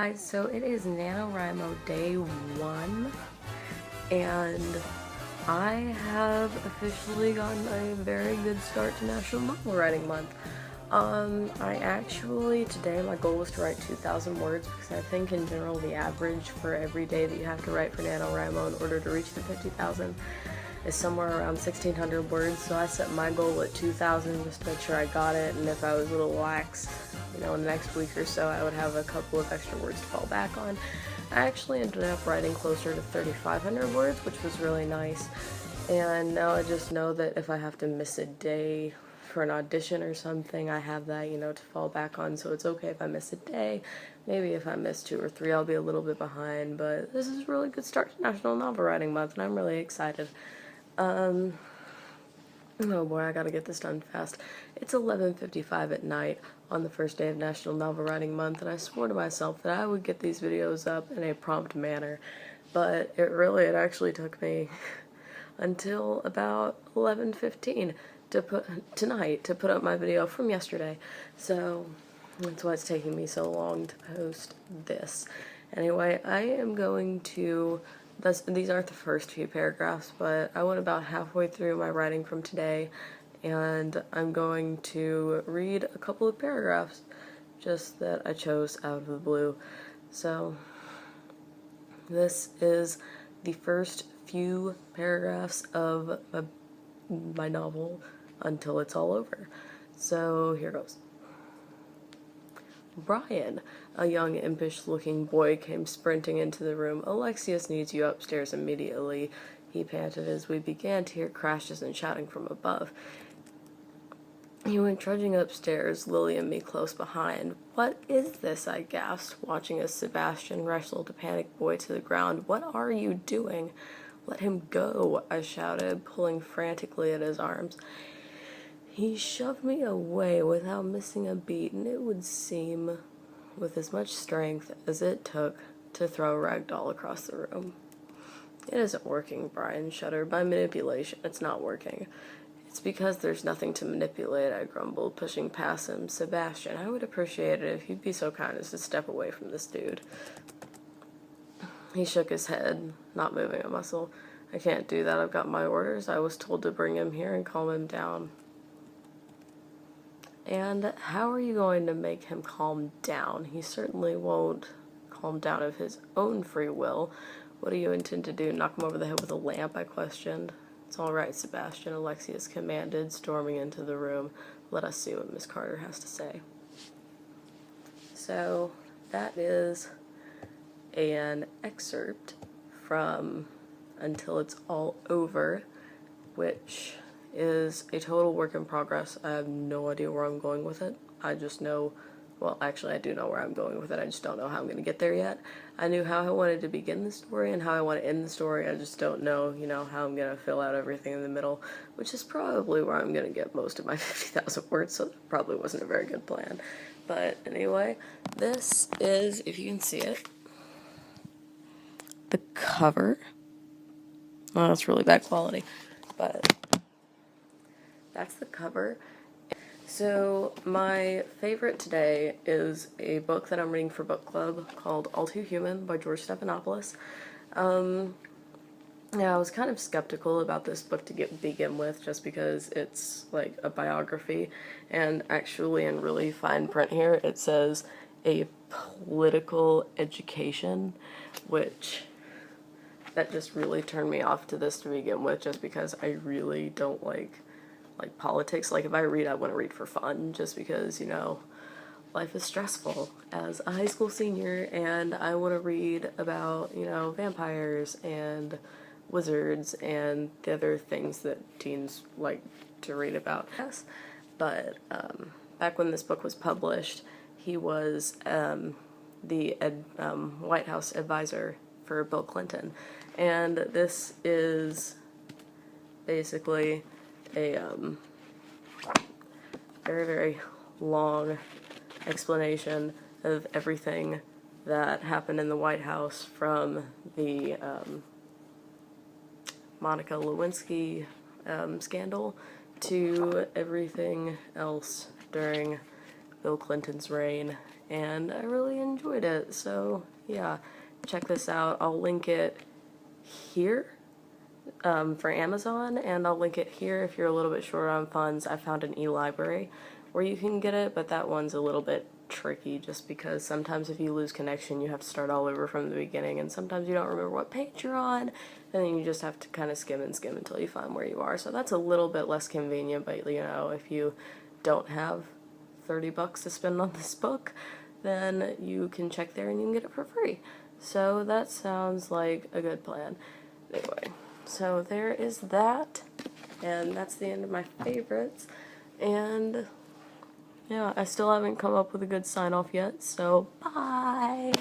Guys, so it is NaNoWriMo day 1, and I have officially gotten a very good start to National Novel Writing Month. Today my goal was to write 2,000 words because I think in general the average for every day that you have to write for NaNoWriMo in order to reach the 50,000 is somewhere around 1,600 words, so I set my goal at 2,000 just to make sure I got it, and if I was a little lax, in the next week or so, I would have a couple of extra words to fall back on. I actually ended up writing closer to 3,500 words, which was really nice, and now I just know that if I have to miss a day for an audition or something, I have that, to fall back on, so it's okay if I miss a day. Maybe if I miss 2 or 3, I'll be a little bit behind, but this is a really good start to National Novel Writing Month, and I'm really excited. Oh boy, I gotta get this done fast. It's 11:55 at night on the first day of National Novel Writing Month, and I swore to myself that I would get these videos up in a prompt manner, but it actually took me until about 11:15 tonight to put up my video from yesterday, so that's why it's taking me so long to post this. Anyway, I am going to these aren't the first few paragraphs, but I went about halfway through my writing from today, and I'm going to read a couple of paragraphs just that I chose out of the blue. So this is the first few paragraphs of my novel until it's all over. So here goes. Brian, a young impish-looking boy, came sprinting into the room. "Alexius needs you upstairs immediately," he panted as we began to hear crashes and shouting from above. He went trudging upstairs, Lily and me close behind. "What is this?" I gasped, watching as Sebastian wrestled the panicked boy to the ground. "What are you doing?" "Let him go," I shouted, pulling frantically at his arms. He shoved me away without missing a beat, and it would seem with as much strength as it took to throw a rag doll across the room. "It isn't working," Brian shuddered. "By manipulation, it's not working." "It's because there's nothing to manipulate," I grumbled, pushing past him. "Sebastian, I would appreciate it if you'd be so kind as to step away from this dude." He shook his head, not moving a muscle. "I can't do that. I've got my orders. I was told to bring him here and calm him down." "And how are you going to make him calm down? He certainly won't calm down of his own free will. What do you intend to do, knock him over the head with a lamp?" I questioned. "It's all right, Sebastian," Alexius commanded, storming into the room. "Let us see what Miss Carter has to say." So that is an excerpt from Until It's All Over, which is a total work in progress. I have no idea where I'm going with it. I just know, well, actually I do know where I'm going with it, I just don't know how I'm going to get there yet. I knew how I wanted to begin the story and how I want to end the story, I just don't know, how I'm going to fill out everything in the middle, which is probably where I'm going to get most of my 50,000 words, so that probably wasn't a very good plan. But anyway, this is, if you can see it, the cover. Oh, that's really bad quality, but that's the cover. So my favorite today is a book that I'm reading for book club called All Too Human by George Stephanopoulos. Yeah, I was kind of skeptical about this book to begin with, just because it's like a biography, and actually in really fine print here it says a political education, which that just really turned me off to this to begin with, just because I really don't like politics. Like, if I read, I want to read for fun, just because, life is stressful as a high school senior, and I want to read about, vampires and wizards and the other things that teens like to read about. Yes, but back when this book was published, he was the White House advisor for Bill Clinton, and this is basically a very, very long explanation of everything that happened in the White House, from the Monica Lewinsky scandal to everything else during Bill Clinton's reign, and I really enjoyed it. So yeah, check this out. I'll link it here for Amazon, and I'll link it here if you're a little bit short on funds. I found an e-library where you can get it, but that one's a little bit tricky just because sometimes if you lose connection you have to start all over from the beginning, and sometimes you don't remember what page you're on, and then you just have to kind of skim and skim until you find where you are. So that's a little bit less convenient, but you know, if you don't have $30 to spend on this book, then you can check there and you can get it for free. So that sounds like a good plan. Anyway, so there is that, and that's the end of my favorites. And yeah, I still haven't come up with a good sign off yet, so bye!